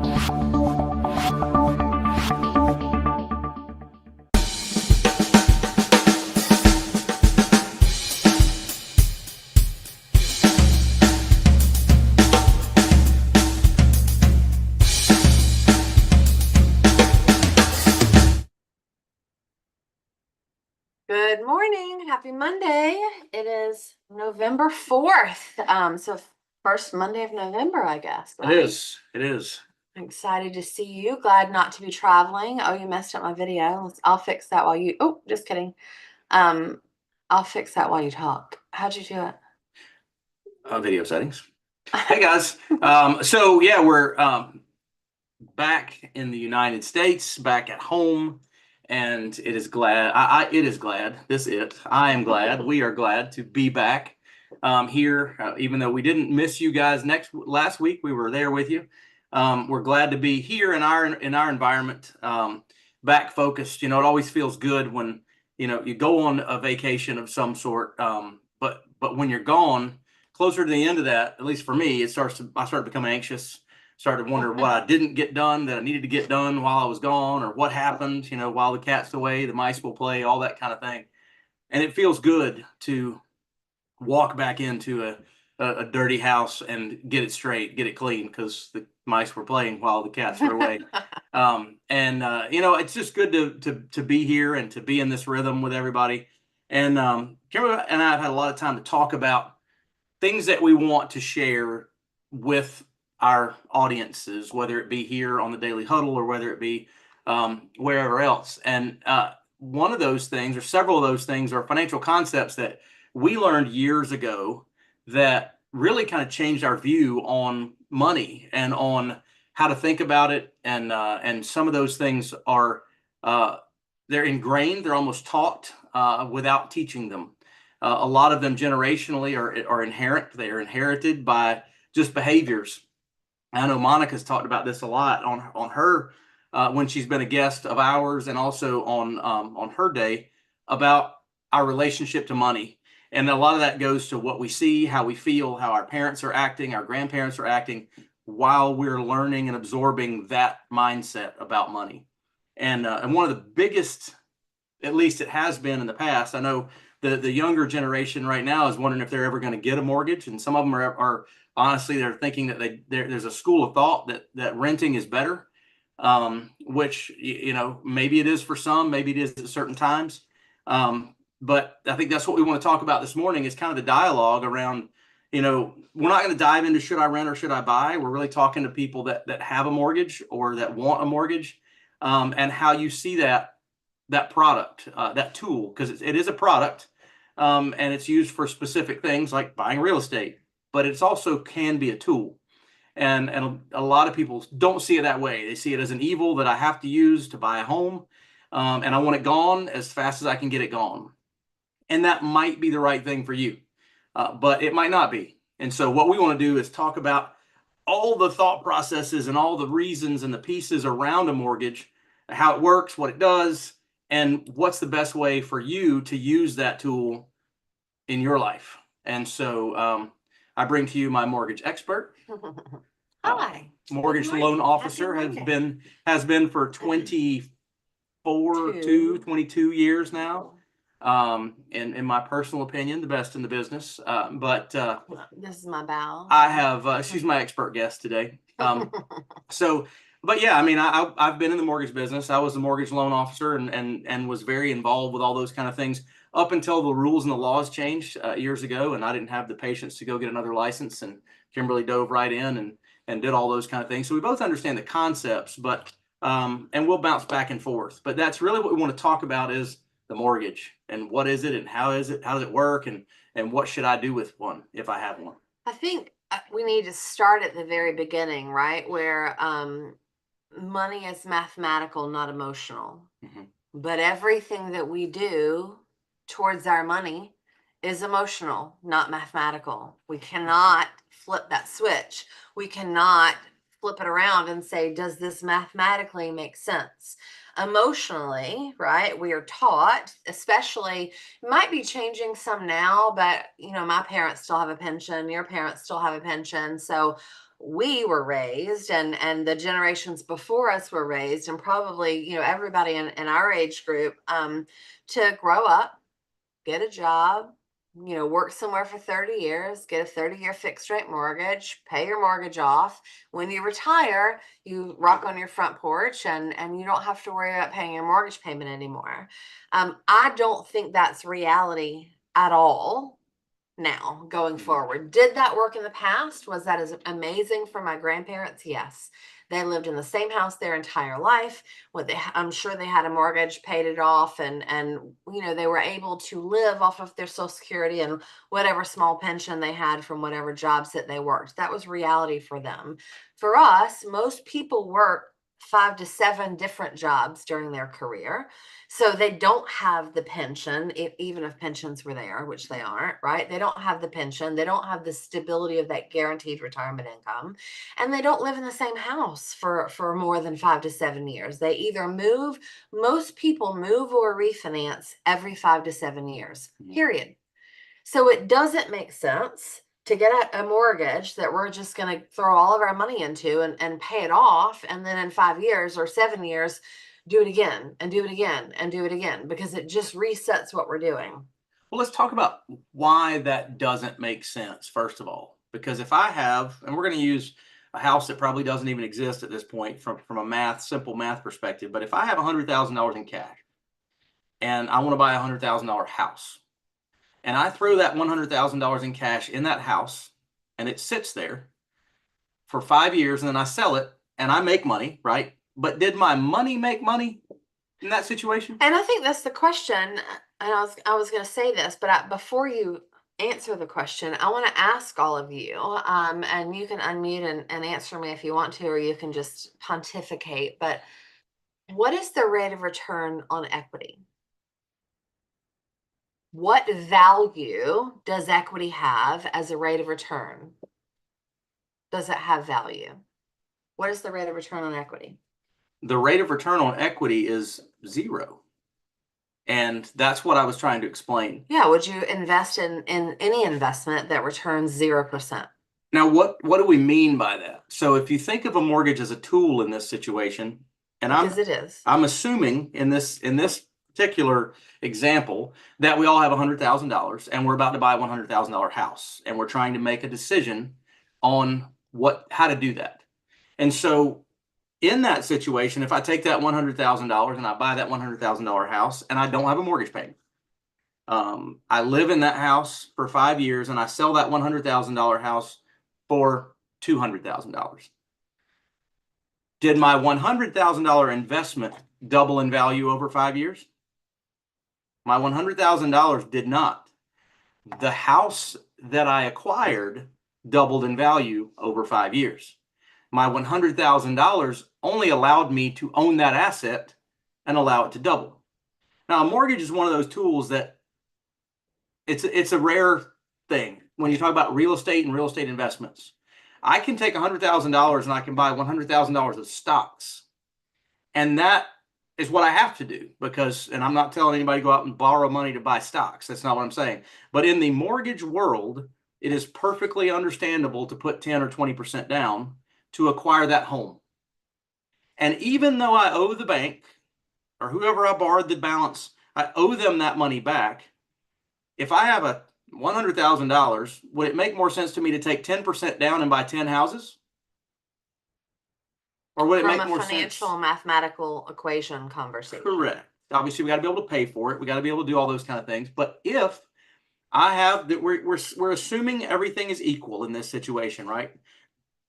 Good morning. Happy Monday. It is November 4th. So first Monday of November, I guess. It is. It is. I'm excited to see you. Glad not to be traveling. Oh, you messed up my video. I'll fix that while you, oh, just kidding. I'll fix that while you talk. How'd you do it? Video settings. Hey guys. So yeah, we're back in the United States, back at home, and it is glad. I am glad. We are glad to be back here, even though we didn't miss you guys last week. We were there with you. We're glad to be here in our environment, back focused. You know, it always feels good when you go on a vacation of some sort. But when you're gone, closer to the end of that, at least for me, I start to become anxious. Started wondering what I didn't get done that I needed to get done while I was gone, or what happened, while the cat's away, the mice will play, all that kind of thing. And it feels good to walk back into a dirty house and get it straight, get it clean, because the mice were playing while the cats were away. It's just good to be here and to be in this rhythm with everybody. And Kimberly and I have had a lot of time to talk about things that we want to share with our audiences, whether it be here on the Daily Huddle or whether it be wherever else. And one of those things, or several of those things, are financial concepts that we learned years ago that really kind of changed our view on money and on how to think about it. And some of those things are they're ingrained, they're almost taught without teaching them. A lot of them generationally are inherent. They are inherited by just behaviors. I know Monica's talked about this a lot on her when she's been a guest of ours, and also on her day, about our relationship to money. And a lot of that goes to what we see, how we feel, how our parents are acting, our grandparents are acting, while we're learning and absorbing that mindset about money. And one of the biggest, at least it has been in the past, I know the younger generation right now is wondering if they're ever going to get a mortgage, and some of them are honestly, they're thinking that there's a school of thought that renting is better, which maybe it is for some, maybe it is at certain times. But I think that's what we want to talk about this morning, is kind of the dialogue around, we're not going to dive into should I rent or should I buy. We're really talking to people that have a mortgage or that want a mortgage, and how you see that product, that tool, because it is a product, and it's used for specific things like buying real estate, but it's also can be a tool. And a lot of people don't see it that way. They see it as an evil that I have to use to buy a home, and I want it gone as fast as I can get it gone. And that might be the right thing for you, but it might not be. And so what we want to do is talk about all the thought processes and all the reasons and the pieces around a mortgage, how it works, what it does, and what's the best way for you to use that tool in your life. And so I bring to you my mortgage expert. Hi. Mortgage loan officer, has been for 22 years now. In my personal opinion, the best in the business. But this is my bow. I have she's my expert guest today. But yeah, I mean, I've been in the mortgage business. I was a mortgage loan officer and was very involved with all those kind of things up until the rules and the laws changed years ago, and I didn't have the patience to go get another license. And Kimberly dove right in and did all those kind of things. So we both understand the concepts, but and we'll bounce back and forth. But that's really what we want to talk about, is the mortgage, and what is it, and how is it, how does it work, and what should I do with one if I have one. I think we need to start at the very beginning, right? Where money is mathematical, not emotional. Mm-hmm. But everything that we do towards our money is emotional, not mathematical. We cannot flip that switch. We cannot flip it around and say, does this mathematically make sense? Emotionally, right? We are taught, especially, it might be changing some now, but my parents still have a pension, your parents still have a pension. So we were raised and the generations before us were raised, and probably, everybody in our age group, to grow up, get a job, work somewhere for 30 years, get a 30-year fixed rate mortgage, pay your mortgage off. When you retire, you rock on your front porch and you don't have to worry about paying your mortgage payment anymore. I don't think that's reality at all now going forward. Did that work in the past? Was that as amazing for my grandparents? Yes. They lived in the same house their entire life. I'm sure they had a mortgage, paid it off, and they were able to live off of their Social Security and whatever small pension they had from whatever jobs that they worked. That was reality for them. For us, most people work 5 to 7 different jobs during their career. So they don't have the pension, even if pensions were there, which they aren't, right? They don't have the pension. They don't have the stability of that guaranteed retirement income. And they don't live in the same house for more than 5 to 7 years. They either move, most people move or refinance every 5 to 7 years, period. So it doesn't make sense to get a mortgage that we're just going to throw all of our money into and pay it off. And then in 5 years or 7 years, do it again and do it again and do it again, because it just resets what we're doing. Well, let's talk about why that doesn't make sense, first of all. Because if I have, and we're going to use a house that probably doesn't even exist at this point from a simple math perspective, but if I have $100,000 in cash and I want to buy a $100,000 house, and I throw that $100,000 in cash in that house and it sits there for 5 years, and then I sell it and I make money, right? But did my money make money in that situation? And I think that's the question. And I was going to say this, but before you answer the question, I want to ask all of you, and you can unmute and answer me if you want to, or you can just pontificate. But what is the rate of return on equity? What value does equity have as a rate of return? Does it have value? What is the rate of return on equity? The rate of return on equity is 0. And that's what I was trying to explain. Yeah. Would you invest in any investment that returns 0%? Now, what do we mean by that? So if you think of a mortgage as a tool in this situation, and because it is, I'm assuming in this particular example that we all have $100,000 and we're about to buy a $100,000 house, and we're trying to make a decision on how to do that. And so in that situation, if I take that $100,000 and I buy that $100,000 house and I don't have a mortgage payment, I live in that house for 5 years and I sell that $100,000 house for $200,000. Did my $100,000 investment double in value over 5 years? My $100,000 did not. The house that I acquired doubled in value over 5 years. My $100,000 only allowed me to own that asset and allow it to double. Now, a mortgage is one of those tools that it's a rare thing when you talk about real estate and real estate investments. I can take $100,000 and I can buy $100,000 of stocks. And that is what I have to do and I'm not telling anybody to go out and borrow money to buy stocks. That's not what I'm saying. But in the mortgage world, it is perfectly understandable to put 10 or 20% down to acquire that home. And even though I owe the bank or whoever I borrowed the balance, I owe them that money back. If I have a $100,000, would it make more sense to me to take 10% down and buy 10 houses? Or would it make more sense? From a financial mathematical equation conversation. Correct. Obviously, we got to be able to pay for it. We got to be able to do all those kind of things. But if I have that, we're assuming everything is equal in this situation, right?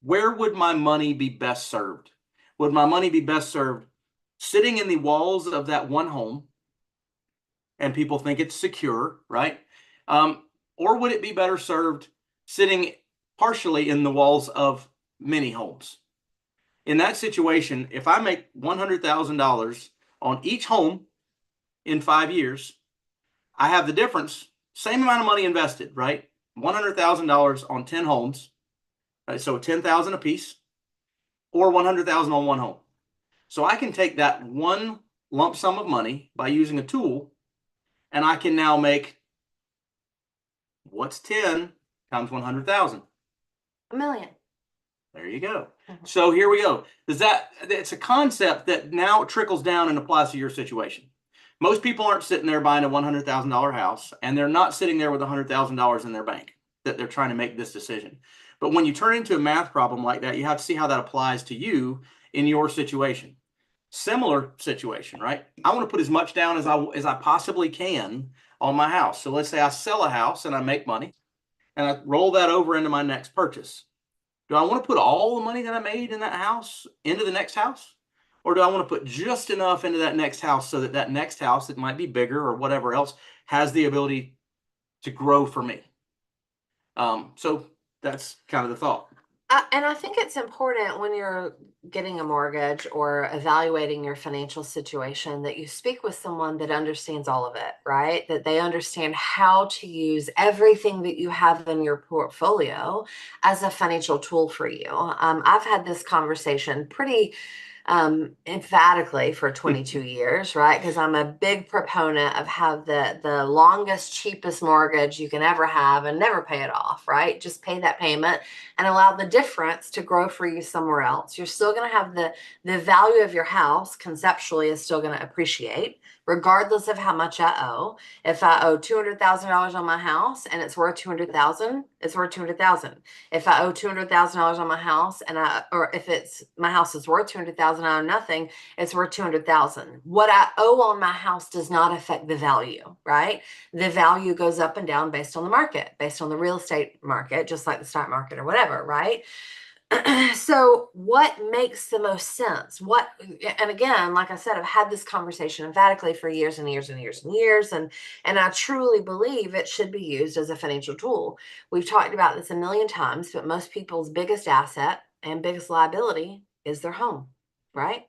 Where would my money be best served? Would my money be best served sitting in the walls of that one home and people think it's secure, right? Or would it be better served sitting partially in the walls of many homes? In that situation, if I make $100,000 on each home in 5 years, I have the difference, same amount of money invested, right? $100,000 on 10 homes, right? So $10,000 a piece, or $100,000 on one home. So I can take that one lump sum of money by using a tool, and I can now make, what's 10 times 100,000? $1 million. There you go. So here we go. It's a concept that now trickles down and applies to your situation. Most people aren't sitting there buying a $100,000 house, and they're not sitting there with $100,000 in their bank that they're trying to make this decision. But when you turn into a math problem like that, you have to see how that applies to you in your situation. Similar situation, right? I want to put as much down as I possibly can on my house. So let's say I sell a house and I make money, and I roll that over into my next purchase. Do I want to put all the money that I made in that house into the next house? Or do I want to put just enough into that next house so that that next house, that might be bigger or whatever else, has the ability to grow for me? So that's kind of the thought. And I think it's important when you're getting a mortgage or evaluating your financial situation that you speak with someone that understands all of it, right? That they understand how to use everything that you have in your portfolio as a financial tool for you. I've had this conversation pretty emphatically for 22 years, right? Because I'm a big proponent of have the longest, cheapest mortgage you can ever have and never pay it off, right? Just pay that payment and allow the difference to grow for you somewhere else. You're still going to have the value of your house conceptually is still going to appreciate regardless of how much I owe. If I owe $200,000 on my house and it's worth 200,000, it's worth 200,000. If I owe $200,000 on my house or if it's my house is worth 200,000, I owe nothing, it's worth 200,000. What I owe on my house does not affect the value, right? The value goes up and down based on the market, based on the real estate market, just like the stock market or whatever, right? So what makes the most sense? And again, like I said, I've had this conversation emphatically for years and years and years and years, and I truly believe it should be used as a financial tool. We've talked about this a million times, but most people's biggest asset and biggest liability is their home, right?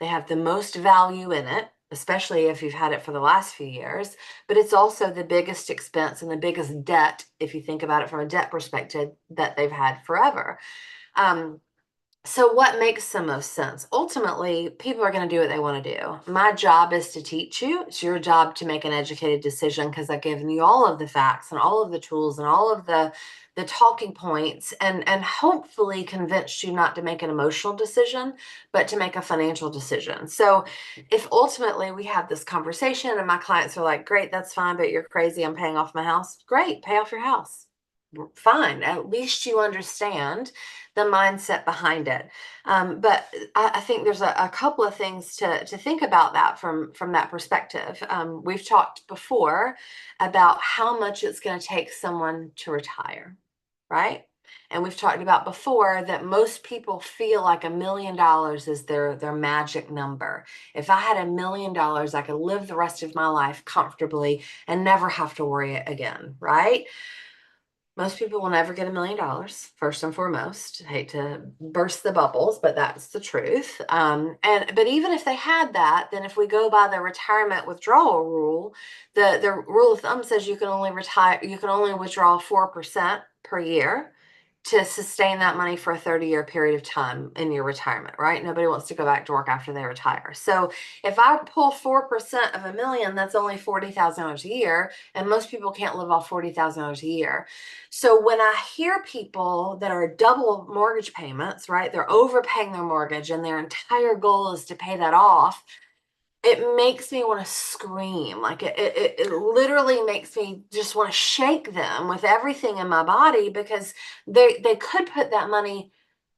They have the most value in it, especially if you've had it for the last few years, but it's also the biggest expense and the biggest debt, if you think about it from a debt perspective, that they've had forever. So what makes the most sense? Ultimately, people are going to do what they want to do. My job is to teach you. It's your job to make an educated decision because I've given you all of the facts and all of the tools and all of the talking points and hopefully convinced you not to make an emotional decision, but to make a financial decision. So if ultimately we have this conversation and my clients are like, great, that's fine, but you're crazy, I'm paying off my house. Great, pay off your house. Fine. At least you understand the mindset behind it. But I think there's a couple of things to think about that from that perspective. We've talked before about how much it's going to take someone to retire, right? And we've talked about before that most people feel like $1 million is their magic number. If I had $1 million, I could live the rest of my life comfortably and never have to worry again, right? Most people will never get $1 million, first and foremost. I hate to burst the bubbles, but that's the truth. But even if they had that, then if we go by the retirement withdrawal rule, the rule of thumb says you can only withdraw 4% per year to sustain that money for a 30-year period of time in your retirement, right? Nobody wants to go back to work after they retire. So if I pull 4% of $1 million, that's only $40,000 a year, and most people can't live off $40,000 a year. So when I hear people that are double mortgage payments, right, they're overpaying their mortgage and their entire goal is to pay that off, it makes me want to scream. Like it literally makes me just want to shake them with everything in my body because they could put that money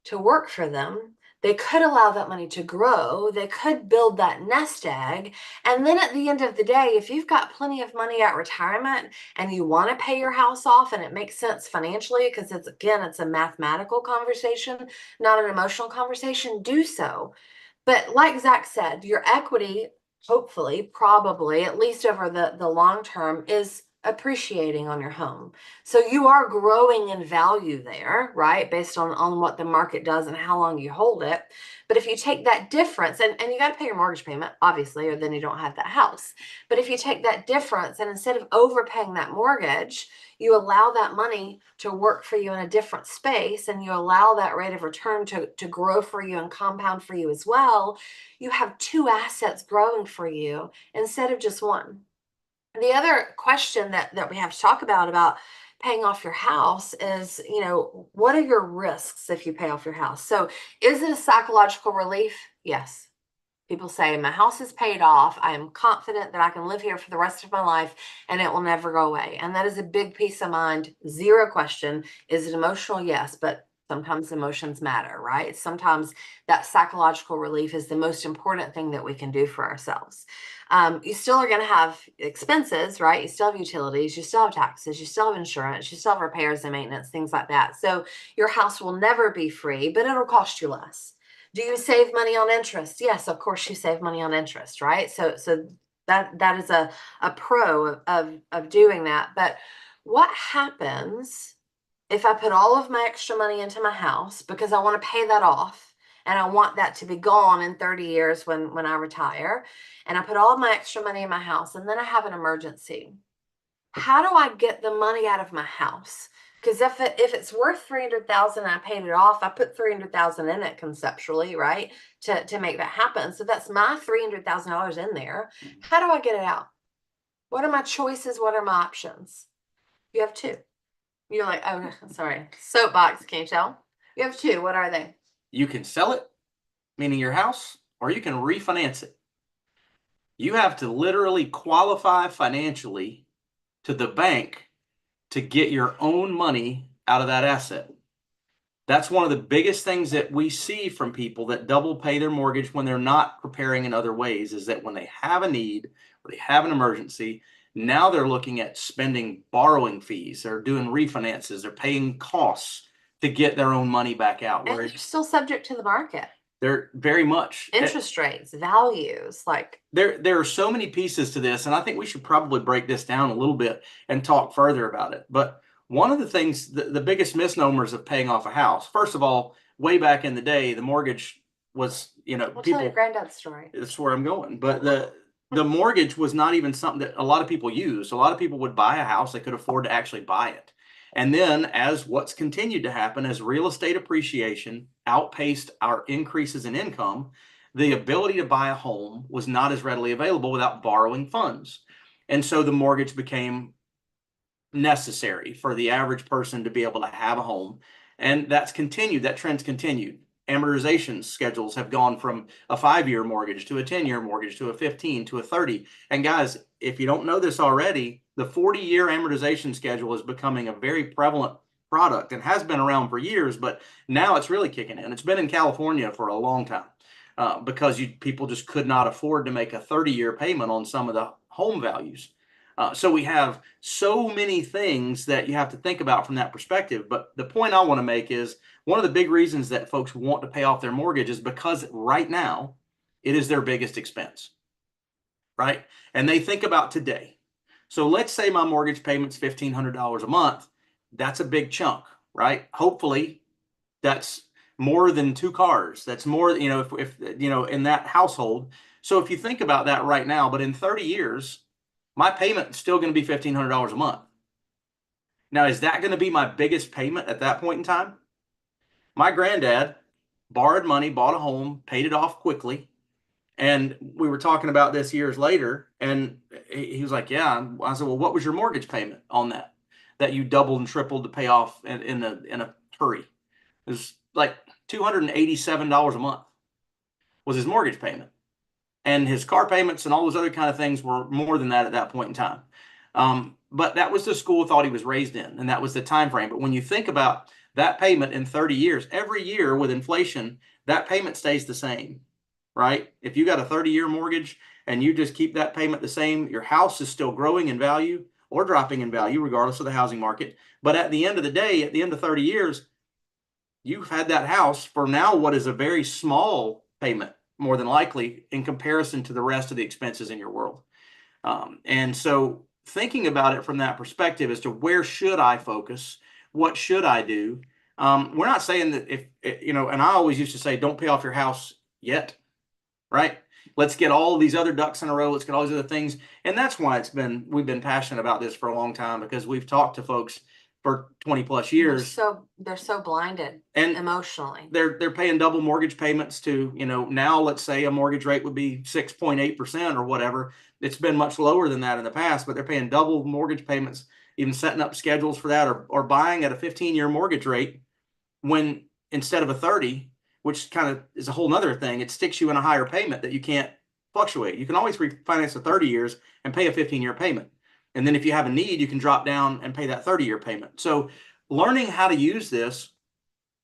to work for them. They could allow that money to grow. They could build that nest egg. And then at the end of the day, if you've got plenty of money at retirement and you want to pay your house off and it makes sense financially, because it's a mathematical conversation, not an emotional conversation, do so. But like Zach said, your equity, hopefully, probably, at least over the long term, is appreciating on your home. So you are growing in value there, right? Based on what the market does and how long you hold it. But if you take that difference, and you got to pay your mortgage payment, obviously, or then you don't have that house. But if you take that difference and instead of overpaying that mortgage, you allow that money to work for you in a different space and you allow that rate of return to grow for you and compound for you as well, you have two assets growing for you instead of just one. The other question that we have to talk about paying off your house is, what are your risks if you pay off your house? So is it a psychological relief? Yes. People say, my house is paid off. I am confident that I can live here for the rest of my life and it will never go away. And that is a big peace of mind. Zero question. Is it emotional? Yes. But sometimes emotions matter, right? Sometimes that psychological relief is the most important thing that we can do for ourselves. You still are going to have expenses, right? You still have utilities, you still have taxes, you still have insurance, you still have repairs and maintenance, things like that. So your house will never be free, but it'll cost you less. Do you save money on interest? Yes, of course you save money on interest, right? So that is a pro of doing that. But what happens if I put all of my extra money into my house because I want to pay that off and I want that to be gone in 30 years when I retire, and I put all of my extra money in my house and then I have an emergency? How do I get the money out of my house? Because if it's worth 300,000 and I paid it off, I put 300,000 in it conceptually, right? To make that happen. So that's my $300,000 in there. How do I get it out? What are my choices? What are my options? You have two. You're like, oh, sorry. Soapbox, can you tell? You have two. What are they? You can sell it, meaning your house, or you can refinance it. You have to literally qualify financially to the bank to get your own money out of that asset. That's one of the biggest things that we see from people that double pay their mortgage when they're not preparing in other ways, is that when they have a need or they have an emergency, now they're looking at spending borrowing fees, they're doing refinances, they're paying costs to get their own money back out. And they're still subject to the market. They're very much interest rates, values, like there are so many pieces to this, and I think we should probably break this down a little bit and talk further about it. But one of the things, the biggest misnomers of paying off a house, first of all, way back in the day, the mortgage was, we'll tell your granddad's story. That's where I'm going. But the mortgage was not even something that a lot of people used. A lot of people would buy a house, they could afford to actually buy it. And then as what's continued to happen, as real estate appreciation outpaced our increases in income, the ability to buy a home was not as readily available without borrowing funds. And so the mortgage became necessary for the average person to be able to have a home. And that's continued, that trend's continued. Amortization schedules have gone from a 5-year mortgage to a 10-year mortgage to a 15 to a 30. And guys, if you don't know this already, the 40-year amortization schedule is becoming a very prevalent product and has been around for years, but now it's really kicking in. It's been in California for a long time because people just could not afford to make a 30-year payment on some of the home values. So we have so many things that you have to think about from that perspective. But the point I want to make is one of the big reasons that folks want to pay off their mortgage is because right now it is their biggest expense, right? And they think about today. So let's say my mortgage payment's $1,500 a month. That's a big chunk, right? Hopefully that's more than 2 cars. That's more, if in that household. So if you think about that right now, but in 30 years, my payment is still going to be $1,500 a month. Now, is that going to be my biggest payment at that point in time? My granddad borrowed money, bought a home, paid it off quickly. And we were talking about this years later, and he was like, yeah. I said, well, what was your mortgage payment on that you doubled and tripled to pay off in a hurry? It was like $287 a month was his mortgage payment. And his car payments and all those other kind of things were more than that at that point in time. But that was the school of thought he was raised in, and that was the time frame. But when you think about that payment in 30 years, every year with inflation, that payment stays the same, right? If you got a 30-year mortgage and you just keep that payment the same, your house is still growing in value or dropping in value, regardless of the housing market. But at the end of the day, at the end of 30 years, you've had that house for now what is a very small payment, more than likely, in comparison to the rest of the expenses in your world. And so thinking about it from that perspective as to where should I focus, what should I do? We're not saying that if, and I always used to say, don't pay off your house yet, right? Let's get all these other ducks in a row. Let's get all these other things. And that's why we've been passionate about this for a long time, because we've talked to folks for 20 plus years. They're so blinded and emotionally. They're paying double mortgage payments to, now let's say a mortgage rate would be 6.8% or whatever. It's been much lower than that in the past, but they're paying double mortgage payments even setting up schedules for that, or buying at a 15-year mortgage rate when instead of a 30, which kind of is a whole nother thing, it sticks you in a higher payment that you can't fluctuate. You can always refinance the 30 years and pay a 15-year payment. And then if you have a need, you can drop down and pay that 30-year payment. So learning how to use this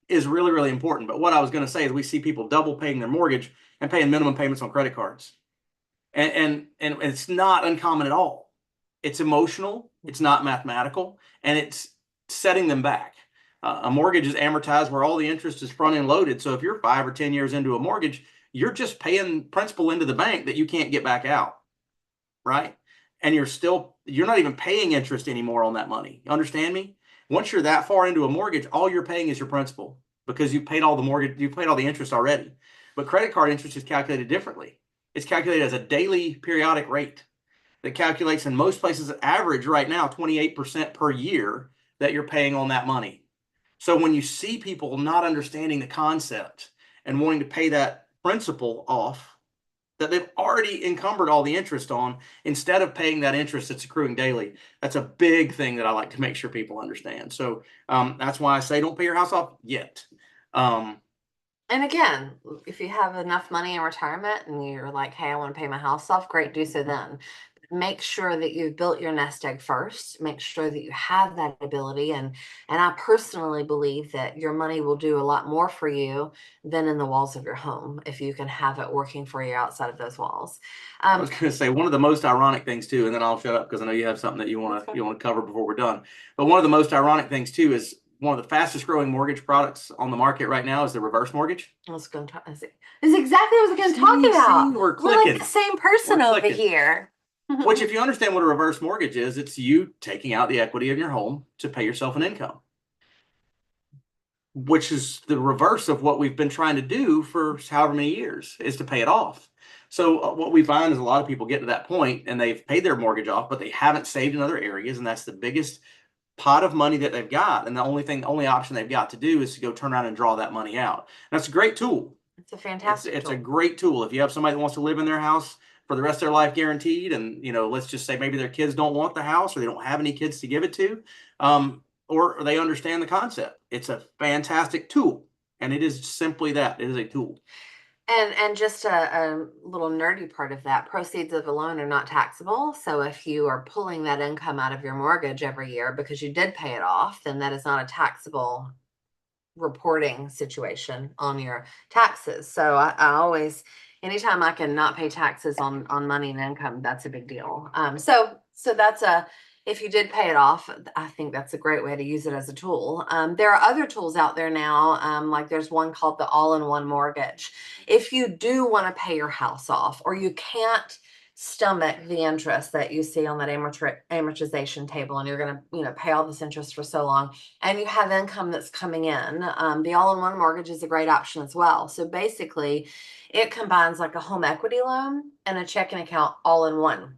is really, really important. But what I was going to say is we see people double paying their mortgage and paying minimum payments on credit cards. And it's not uncommon at all. It's emotional, it's not mathematical, and it's setting them back. A mortgage is amortized where all the interest is front end loaded. So if you're 5 or 10 years into a mortgage, you're just paying principal into the bank that you can't get back out, right? And you're not even paying interest anymore on that money. You understand me? Once you're that far into a mortgage, all you're paying is your principal because you paid all the interest already. But credit card interest is calculated differently. It's calculated as a daily periodic rate that calculates in most places average right now 28% per year that you're paying on that money. So when you see people not understanding the concept and wanting to pay that principal off that they've already encumbered all the interest on, instead of paying that interest that's accruing daily, that's a big thing that I like to make sure people understand. So that's why I say don't pay your house off yet. And again, if you have enough money in retirement and you're like, hey, I want to pay my house off, great, do so then. Make sure that you've built your nest egg first. Make sure that you have that ability. And I personally believe that your money will do a lot more for you than in the walls of your home if you can have it working for you outside of those walls. I was going to say one of the most ironic things too, and then I'll shut up because I know you have something that you want to cover before we're done. But one of the most ironic things too is one of the fastest growing mortgage products on the market right now is the reverse mortgage. I was going to talk. Is exactly what I was going to talk about. We're clicking. We're like the same person over here. Which, if you understand what a reverse mortgage is, it's you taking out the equity of your home to pay yourself an income, which is the reverse of what we've been trying to do for however many years, is to pay it off. So what we find is a lot of people get to that point and they've paid their mortgage off, but they haven't saved in other areas, and that's the biggest pot of money that they've got. And the only option they've got to do is to go turn around and draw that money out. And that's a great tool. It's a fantastic tool. A great tool. If you have somebody that wants to live in their house for the rest of their life guaranteed, and let's just say maybe their kids don't want the house or they don't have any kids to give it to, or they understand the concept, it's a fantastic tool. And it is simply that. It is a tool. And just a little nerdy part of that, proceeds of a loan are not taxable. So if you are pulling that income out of your mortgage every year because you did pay it off, then that is not a taxable reporting situation on your taxes. So I always, anytime I can not pay taxes on money and income, that's a big deal. So that's if you did pay it off, I think that's a great way to use it as a tool. There are other tools out there now, like there's one called the all-in-one mortgage. If you do want to pay your house off, or you can't stomach the interest that you see on that amortization table, and you're going to pay all this interest for so long, and you have income that's coming in, the all-in-one mortgage is a great option as well. So basically it combines like a home equity loan and a checking account all in one.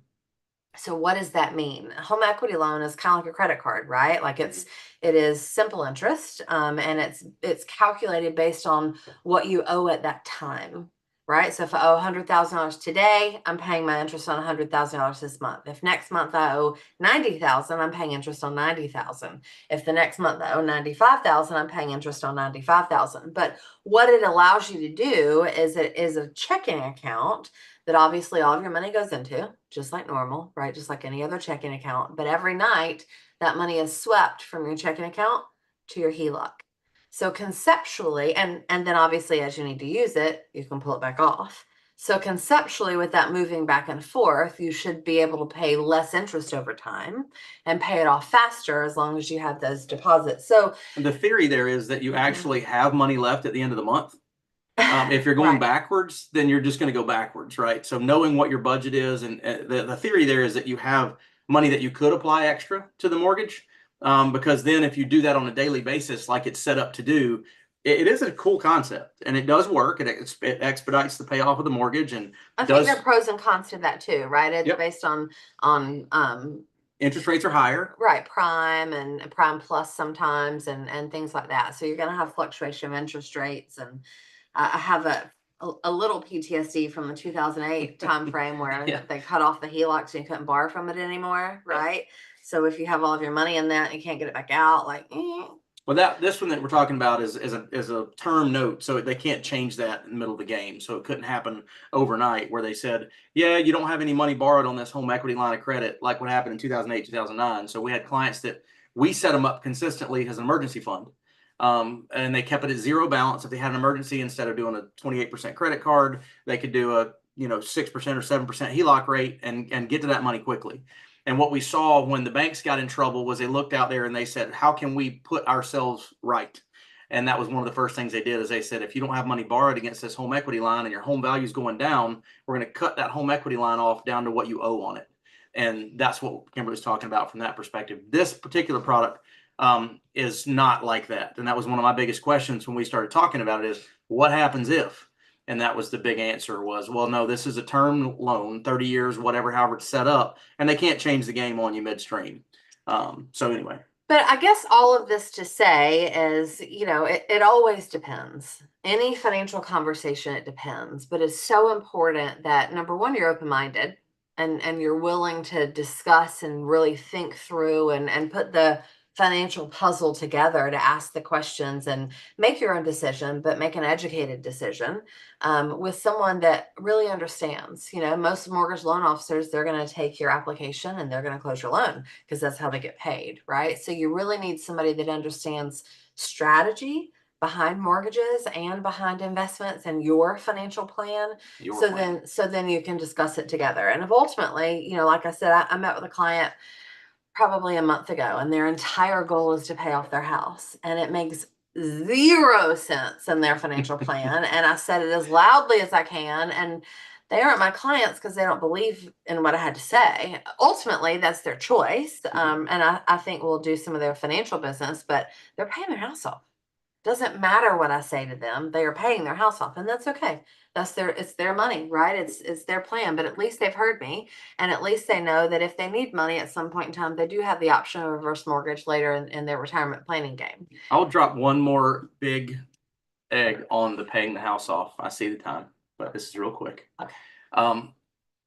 So what does that mean? A home equity loan is kind of like a credit card, right? Like it is simple interest, and it's calculated based on what you owe at that time, right? So if I owe $100,000 today, I'm paying my interest on $100,000 this month. If next month I owe $90,000, I'm paying interest on $90,000. If the next month I owe $95,000, I'm paying interest on $95,000. But what it allows you to do is it is a checking account that obviously all of your money goes into, just like normal, right? Just like any other checking account. But every night that money is swept from your checking account to your HELOC. So conceptually, and then obviously as you need to use it, you can pull it back off. So conceptually, with that moving back and forth, you should be able to pay less interest over time and pay it off faster as long as you have those deposits. So the theory there is that you actually have money left at the end of the month. If you're going backwards, then you're just going to go backwards, right? So knowing what your budget is, and the theory there is that you have money that you could apply extra to the mortgage, because then if you do that on a daily basis, like it's set up to do, it is a cool concept, and it does work. It expedites the payoff of the mortgage, and I think there are pros and cons to that too, right? It's based on interest rates are higher, right? Prime and prime plus sometimes, and things like that. So you're going to have fluctuation of interest rates, and I have a little PTSD from the 2008 timeframe where they cut off the HELOCs and you couldn't borrow from it anymore, right? So if you have all of your money in that and you can't get it back out, like, Well, this one that we're talking about is a term note, so they can't change that in the middle of the game. So it couldn't happen overnight where they said, yeah, you don't have any money borrowed on this home equity line of credit, like what happened in 2008, 2009. So we had clients that we set them up consistently as an emergency fund. And they kept it at zero balance. If they had an emergency, instead of doing a 28% credit card, they could do a 6% or 7% HELOC rate and get to that money quickly. And what we saw when the banks got in trouble was they looked out there and they said, how can we put ourselves right? And that was one of the first things they did, is they said, if you don't have money borrowed against this home equity line and your home value is going down, we're going to cut that home equity line off down to what you owe on it. And that's what Kimberly was talking about from that perspective. This particular product is not like that. And that was one of my biggest questions when we started talking about it, is what happens if? And that was the big answer was, well, no, this is a term loan, 30 years, whatever, however it's set up, and they can't change the game on you midstream. So anyway. But I guess all of this to say is, it always depends. Any financial conversation, it depends. But it's so important that, number one, you're open-minded and you're willing to discuss and really think through and put the financial puzzle together to ask the questions and make your own decision, but make an educated decision with someone that really understands. Most mortgage loan officers, they're going to take your application and they're going to close your loan because that's how they get paid, right? So you really need somebody that understands strategy behind mortgages and behind investments and your financial plan. So then you can discuss it together. And if ultimately, like I said, I met with a client probably a month ago, and their entire goal is to pay off their house, and it makes zero sense in their financial plan. And I said it as loudly as I can, and they aren't my clients because they don't believe in what I had to say. Ultimately, that's their choice. And I think we'll do some of their financial business, but they're paying their house off. Doesn't matter what I say to them, they are paying their house off, and that's okay. It's their money, right? It's their plan, but at least they've heard me, and at least they know that if they need money at some point in time, they do have the option of reverse mortgage later in their retirement planning game. I'll drop one more big egg on the paying the house off. I see the time, but this is real quick. Okay.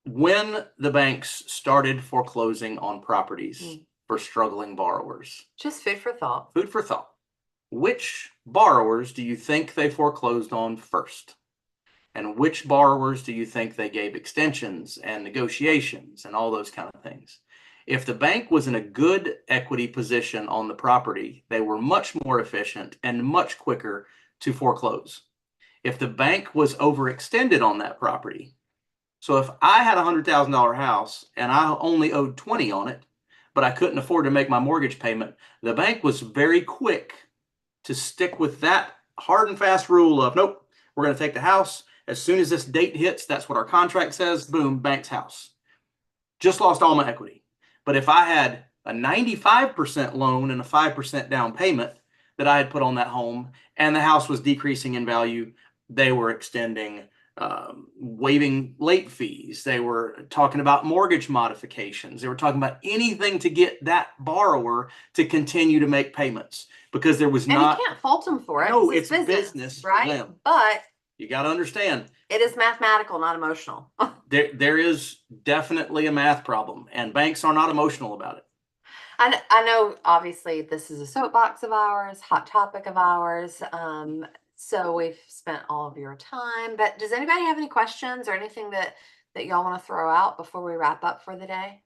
When the banks started foreclosing on properties for struggling borrowers, just food for thought. Food for thought. Which borrowers do you think they foreclosed on first? And which borrowers do you think they gave extensions and negotiations and all those kind of things? If the bank was in a good equity position on the property, they were much more efficient and much quicker to foreclose. If the bank was overextended on that property, so if I had a $100,000 house and I only owed 20 on it, but I couldn't afford to make my mortgage payment, the bank was very quick to stick with that hard and fast rule of, nope, we're going to take the house. As soon as this date hits, that's what our contract says, boom, bank's house. Just lost all my equity. But if I had a 95% loan and a 5% down payment that I had put on that home, and the house was decreasing in value, they were extending, waiving late fees. They were talking about mortgage modifications. They were talking about anything to get that borrower to continue to make payments, because there was not. You can't fault them for it. No, it's business, right? But you got to understand, it is mathematical, not emotional. there is definitely a math problem, and banks are not emotional about it. I know, obviously, this is a soapbox of ours, hot topic of ours. So we've spent all of your time, but does anybody have any questions or anything that y'all want to throw out before we wrap up for the day?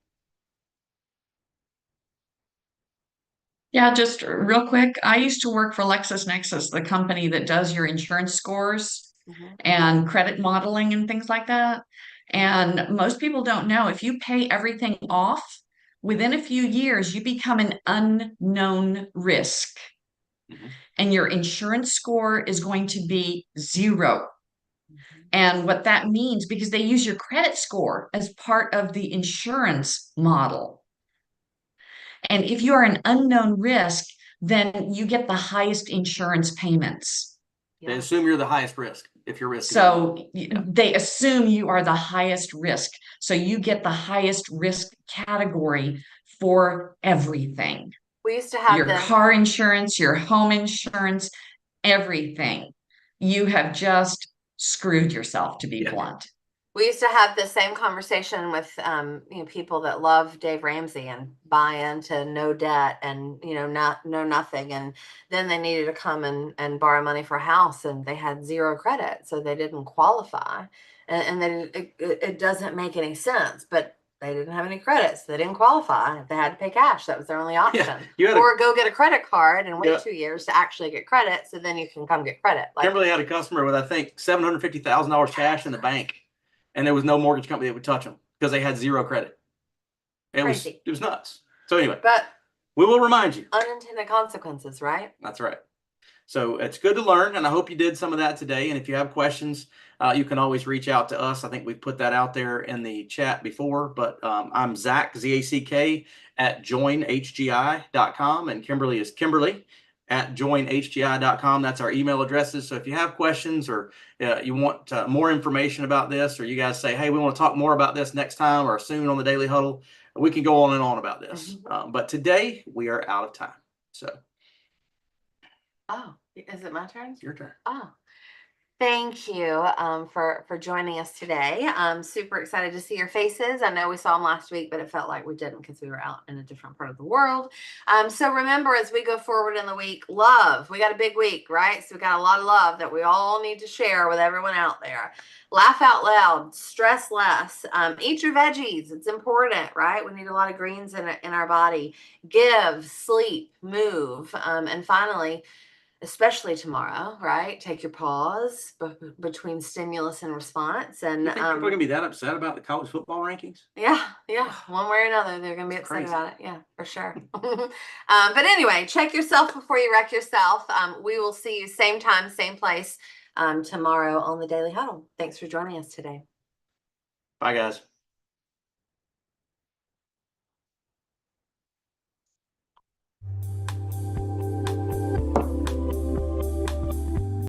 Yeah, just real quick. I used to work for LexisNexis, the company that does your insurance scores and credit modeling and things like that. And most people don't know, if you pay everything off, within a few years, you become an unknown risk. And your insurance score is going to be 0. And what that means, because they use your credit score as part of the insurance model. And if you are an unknown risk, then you get the highest insurance payments. They assume you're the highest risk if you're risky. So they assume you are the highest risk. So you get the highest risk category for everything. We used to have your car insurance, your home insurance, everything. You have just screwed yourself, to be blunt. We used to have the same conversation with people that love Dave Ramsey and buy into no debt and not no nothing, and then they needed to come and borrow money for a house and they had zero credit, so they didn't qualify, and then it doesn't make any sense, but they didn't have any credits, so they didn't qualify. They had to pay cash. That was their only option. Or go get a credit card and wait 2 years to actually get credit, so then you can come get credit. Kimberly had a customer with I think $750,000 cash in the bank. And there was no mortgage company that would touch them because they had zero credit. It was nuts. So anyway, but we will remind you. Unintended consequences, right? That's right. So it's good to learn, and I hope you did some of that today. And if you have questions, you can always reach out to us. I think we've put that out there in the chat before, but I'm Zach, Z-A-C-K, at joinhgi.com, and Kimberly is Kimberly at joinhgi.com. That's our email addresses. So if you have questions or you want more information about this, or you guys say, hey, we want to talk more about this next time or soon on the Daily Huddle, we can go on and on about this. But today we are out of time. So. Oh, is it my turn? It's your turn. Oh, thank you for joining us today. I'm super excited to see your faces. I know we saw them last week, but it felt like we didn't because we were out in a different part of the world. So remember, as we go forward in the week, love. We got a big week, right? So we got a lot of love that we all need to share with everyone out there. Laugh out loud, stress less, eat your veggies. It's important, right? We need a lot of greens in our body. Give, sleep, move. And finally, especially tomorrow, right? Take your pause between stimulus and response. And you think people are going to be that upset about the college football rankings? Yeah. One way or another, they're going to be upset about it. Yeah, for sure. But anyway, check yourself before you wreck yourself. We will see you same time, same place tomorrow on the Daily Huddle. Thanks for joining us today. Bye, guys.